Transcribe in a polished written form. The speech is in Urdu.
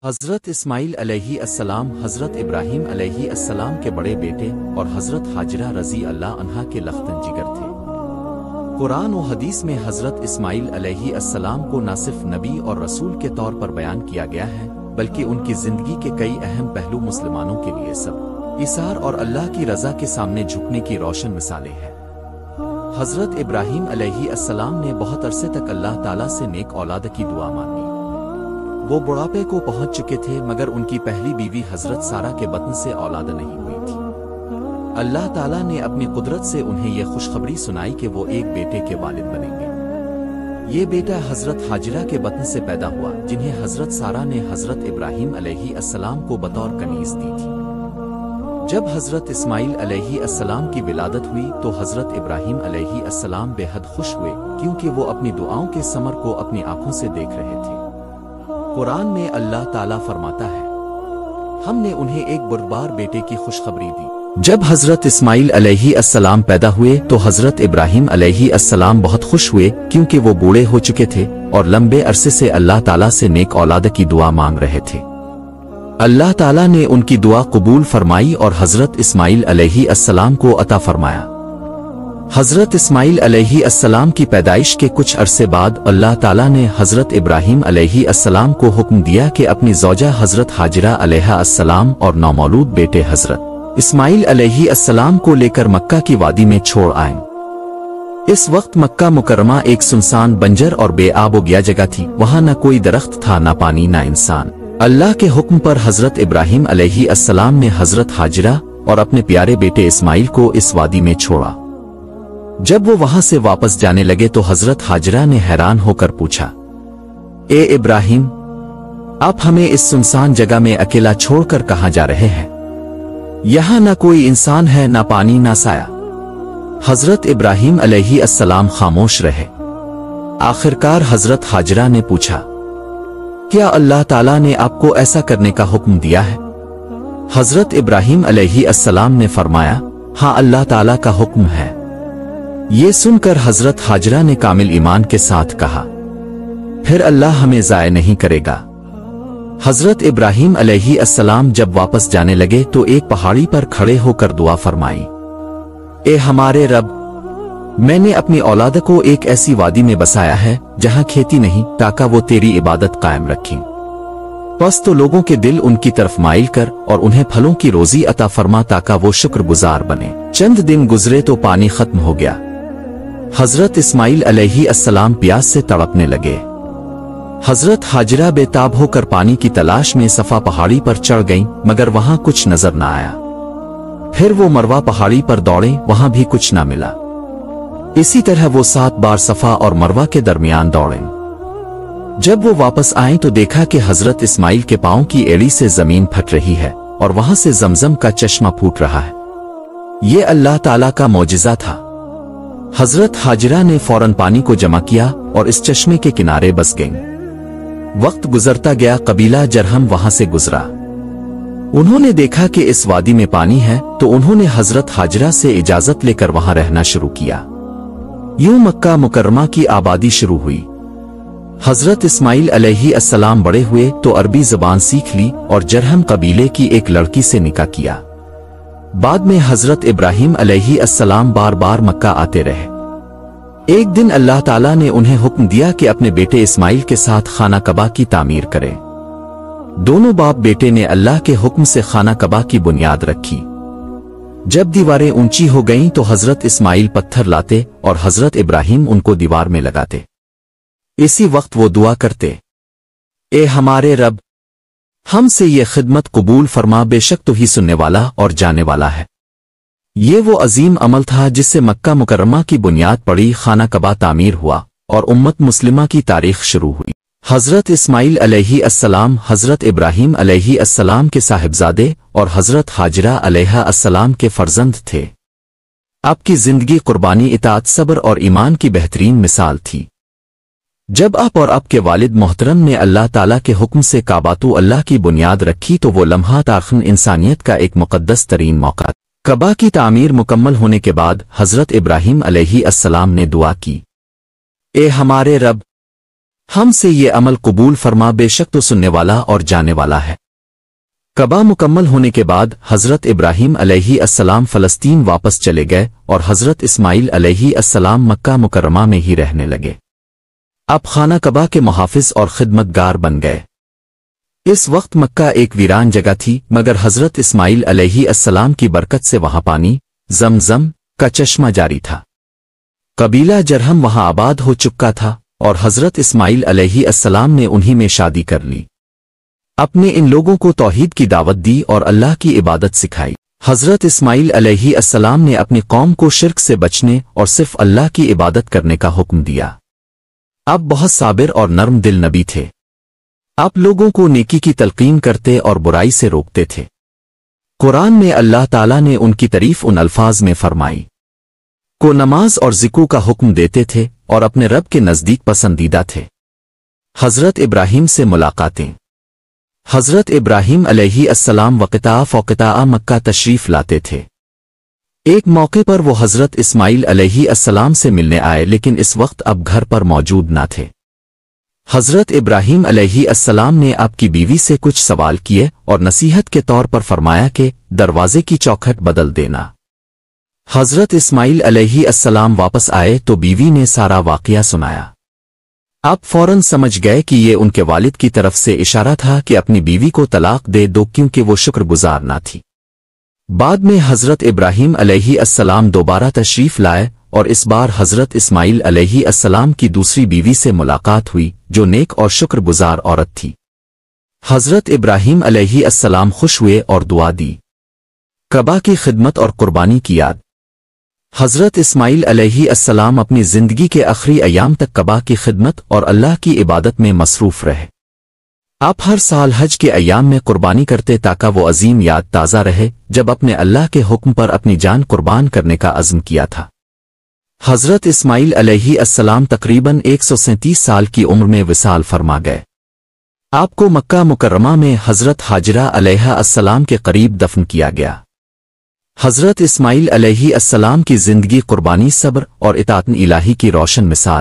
حضرت اسماعیل علیہ السلام حضرت ابراہیم علیہ السلام کے بڑے بیٹے اور حضرت حاجرہ رضی اللہ عنہا کے لختن جگر تھے۔ قرآن و حدیث میں حضرت اسماعیل علیہ السلام کو نہ صرف نبی اور رسول کے طور پر بیان کیا گیا ہے بلکہ ان کی زندگی کے کئی اہم پہلو مسلمانوں کے لیے سب ایثار اور اللہ کی رضا کے سامنے جھکنے کی روشن مثالیں ہیں۔ حضرت ابراہیم علیہ السلام نے بہت عرصے تک اللہ تعالیٰ سے نیک اولاد کی دعا مانگی۔ وہ بڑھاپے کو پہنچ چکے تھے مگر ان کی پہلی بیوی حضرت سارہ کے بطن سے اولاد نہیں ہوئی تھی۔ اللہ تعالیٰ نے اپنی قدرت سے انہیں یہ خوشخبری سنائی کہ وہ ایک بیٹے کے والد بنیں گے۔ یہ بیٹا حضرت حاجرہ کے بطن سے پیدا ہوا جنہیں حضرت سارہ نے حضرت ابراہیم علیہ السلام کو بطور کنیز دی تھی۔ جب حضرت اسماعیل علیہ السلام کی ولادت ہوئی تو حضرت ابراہیم علیہ السلام بے حد خوش ہوئے کیونکہ وہ اپنی دعاؤں کے ثمر کو اپنی آنکھوں سے دیکھ رہے تھے۔ قرآن میں اللہ تعالیٰ فرماتا ہے، ہم نے انہیں ایک بردبار بیٹے کی خوشخبری دی۔ جب حضرت اسماعیل علیہ السلام پیدا ہوئے تو حضرت ابراہیم علیہ السلام بہت خوش ہوئے کیونکہ وہ بوڑھے ہو چکے تھے اور لمبے عرصے سے اللہ تعالیٰ سے نیک اولاد کی دعا مانگ رہے تھے۔ اللہ تعالیٰ نے ان کی دعا قبول فرمائی اور حضرت اسماعیل علیہ السلام کو عطا فرمایا۔ حضرت اسماعیل علیہ السلام کی پیدائش کے کچھ عرصے بعد اللہ تعالیٰ نے حضرت ابراہیم علیہ السلام کو حکم دیا کہ اپنی زوجہ حضرت حاجرہ علیہ السلام اور نومولود بیٹے حضرت اسماعیل علیہ السلام کو لے کر مکہ کی وادی میں چھوڑ آئیں۔ اس وقت مکہ مکرمہ ایک سنسان بنجر اور بے آب و گیا جگہ تھی، وہاں نہ کوئی درخت تھا، نہ پانی، نہ انسان۔ اللہ کے حکم پر حضرت ابراہیم علیہ السلام نے حضرت حاجرہ اور اپنے پیارے بیٹے اسماعیل کو اس وادی میں چھوڑا۔ جب وہ وہاں سے واپس جانے لگے تو حضرت حاجرہ نے حیران ہو کر پوچھا، اے ابراہیم، آپ ہمیں اس سنسان جگہ میں اکیلا چھوڑ کر کہاں جا رہے ہیں؟ یہاں نہ کوئی انسان ہے، نہ پانی، نہ سایہ۔ حضرت ابراہیم علیہ السلام خاموش رہے۔ آخرکار حضرت حاجرہ نے پوچھا، کیا اللہ تعالیٰ نے آپ کو ایسا کرنے کا حکم دیا ہے؟ حضرت ابراہیم علیہ السلام نے فرمایا، ہاں، اللہ تعالیٰ کا حکم ہے۔ یہ سن کر حضرت حاجرہ نے کامل ایمان کے ساتھ کہا، پھر اللہ ہمیں ضائع نہیں کرے گا۔ حضرت ابراہیم علیہ السلام جب واپس جانے لگے تو ایک پہاڑی پر کھڑے ہو کر دعا فرمائی، اے ہمارے رب، میں نے اپنی اولاد کو ایک ایسی وادی میں بسایا ہے جہاں کھیتی نہیں تاکہ وہ تیری عبادت قائم رکھیں۔ بس تو لوگوں کے دل ان کی طرف مائل کر اور انہیں پھلوں کی روزی عطا فرما تاکہ وہ شکر گزار بنے۔ چند دن گزرے تو پانی ختم ہو گیا۔ حضرت اسماعیل علیہ السلام پیاس سے تڑپنے لگے۔ حضرت حاجرہ بے تاب ہو کر پانی کی تلاش میں صفا پہاڑی پر چڑھ گئیں مگر وہاں کچھ نظر نہ آیا۔ پھر وہ مروہ پہاڑی پر دوڑیں، وہاں بھی کچھ نہ ملا۔ اسی طرح وہ 7 بار صفا اور مروہ کے درمیان دوڑیں۔ جب وہ واپس آئیں تو دیکھا کہ حضرت اسماعیل کے پاؤں کی ایڑی سے زمین پھٹ رہی ہے اور وہاں سے زمزم کا چشمہ پھوٹ رہا ہے۔ یہ اللہ تعالیٰ کا معجزہ تھا۔ حضرت حاجرہ نے فوراً پانی کو جمع کیا اور اس چشمے کے کنارے بس گئیں۔ وقت گزرتا گیا، قبیلہ جرہم وہاں سے گزرا۔ انہوں نے دیکھا کہ اس وادی میں پانی ہے تو انہوں نے حضرت حاجرہ سے اجازت لے کر وہاں رہنا شروع کیا۔ یوں مکہ مکرمہ کی آبادی شروع ہوئی۔ حضرت اسماعیل علیہ السلام بڑے ہوئے تو عربی زبان سیکھ لی اور جرہم قبیلے کی ایک لڑکی سے نکاح کیا۔ بعد میں حضرت ابراہیم علیہ السلام بار بار مکہ آتے رہے۔ ایک دن اللہ تعالیٰ نے انہیں حکم دیا کہ اپنے بیٹے اسماعیل کے ساتھ خانہ کعبہ کی تعمیر کریں۔ دونوں باپ بیٹے نے اللہ کے حکم سے خانہ کعبہ کی بنیاد رکھی۔ جب دیواریں اونچی ہو گئیں تو حضرت اسماعیل پتھر لاتے اور حضرت ابراہیم ان کو دیوار میں لگاتے۔ اسی وقت وہ دعا کرتے، اے ہمارے رب، ہم سے یہ خدمت قبول فرما، بے شک تو ہی سننے والا اور جانے والا ہے۔ یہ وہ عظیم عمل تھا جس سے مکہ مکرمہ کی بنیاد پڑی، خانہ کعبہ تعمیر ہوا اور امت مسلمہ کی تاریخ شروع ہوئی۔ حضرت اسماعیل علیہ السلام حضرت ابراہیم علیہ السلام کے صاحبزادے اور حضرت حاجرہ علیہ السلام کے فرزند تھے۔ آپ کی زندگی قربانی، اطاعت، صبر اور ایمان کی بہترین مثال تھی۔ جب آپ اور آپ کے والد محترم نے اللہ تعالیٰ کے حکم سے کعبۃ اللہ کی بنیاد رکھی تو وہ لمحہ تاخن انسانیت کا ایک مقدس ترین موقع۔ کعبہ کی تعمیر مکمل ہونے کے بعد حضرت ابراہیم علیہ السلام نے دعا کی، اے ہمارے رب، ہم سے یہ عمل قبول فرما، بے شک تو سننے والا اور جانے والا ہے۔ کعبہ مکمل ہونے کے بعد حضرت ابراہیم علیہ السلام فلسطین واپس چلے گئے اور حضرت اسماعیل علیہ السلام مکہ مکرمہ میں ہی رہنے لگے۔ اب خانہ کعبہ کے محافظ اور خدمتگار بن گئے۔ اس وقت مکہ ایک ویران جگہ تھی، مگر حضرت اسماعیل علیہ السلام کی برکت سے وہاں پانی زمزم کا چشمہ جاری تھا۔ قبیلہ جرہم وہاں آباد ہو چکا تھا اور حضرت اسماعیل علیہ السلام نے انہی میں شادی کر لی۔ اپنے ان لوگوں کو توحید کی دعوت دی اور اللہ کی عبادت سکھائی۔ حضرت اسماعیل علیہ السلام نے اپنی قوم کو شرک سے بچنے اور صرف اللہ کی عبادت کرنے کا حکم دیا۔ آپ بہت صابر اور نرم دل نبی تھے۔ آپ لوگوں کو نیکی کی تلقین کرتے اور برائی سے روکتے تھے۔ قرآن میں اللہ تعالیٰ نے ان کی تعریف ان الفاظ میں فرمائی کو نماز اور ذکر کا حکم دیتے تھے اور اپنے رب کے نزدیک پسندیدہ تھے۔ حضرت ابراہیم سے ملاقاتیں۔ حضرت ابراہیم علیہ السلام وقتاء فوقتاء مکہ تشریف لاتے تھے۔ ایک موقع پر وہ حضرت اسماعیل علیہ السلام سے ملنے آئے، لیکن اس وقت اب گھر پر موجود نہ تھے۔ حضرت ابراہیم علیہ السلام نے آپ کی بیوی سے کچھ سوال کیے اور نصیحت کے طور پر فرمایا کہ دروازے کی چوکھٹ بدل دینا۔ حضرت اسماعیل علیہ السلام واپس آئے تو بیوی نے سارا واقعہ سنایا۔ آپ فوراً سمجھ گئے کہ یہ ان کے والد کی طرف سے اشارہ تھا کہ اپنی بیوی کو طلاق دے دو، کیونکہ وہ شکر گزار نہ تھی۔ بعد میں حضرت ابراہیم علیہ السلام دوبارہ تشریف لائے اور اس بار حضرت اسماعیل علیہ السلام کی دوسری بیوی سے ملاقات ہوئی، جو نیک اور شکر گزار عورت تھی۔ حضرت ابراہیم علیہ السلام خوش ہوئے اور دعا دی۔ کعبہ کی خدمت اور قربانی کی یاد۔ حضرت اسماعیل علیہ السلام اپنی زندگی کے آخری ایام تک کعبہ کی خدمت اور اللہ کی عبادت میں مصروف رہے۔ آپ ہر سال حج کے ایام میں قربانی کرتے تاکہ وہ عظیم یاد تازہ رہے جب اپنے اللہ کے حکم پر اپنی جان قربان کرنے کا عزم کیا تھا۔ حضرت اسماعیل علیہ السلام تقریباً 137 سال کی عمر میں وصال فرما گئے۔ آپ کو مکہ مکرمہ میں حضرت حاجرہ علیہ السلام کے قریب دفن کیا گیا۔ حضرت اسماعیل علیہ السلام کی زندگی قربانی، صبر اور اطاعت الہی کی روشن مثال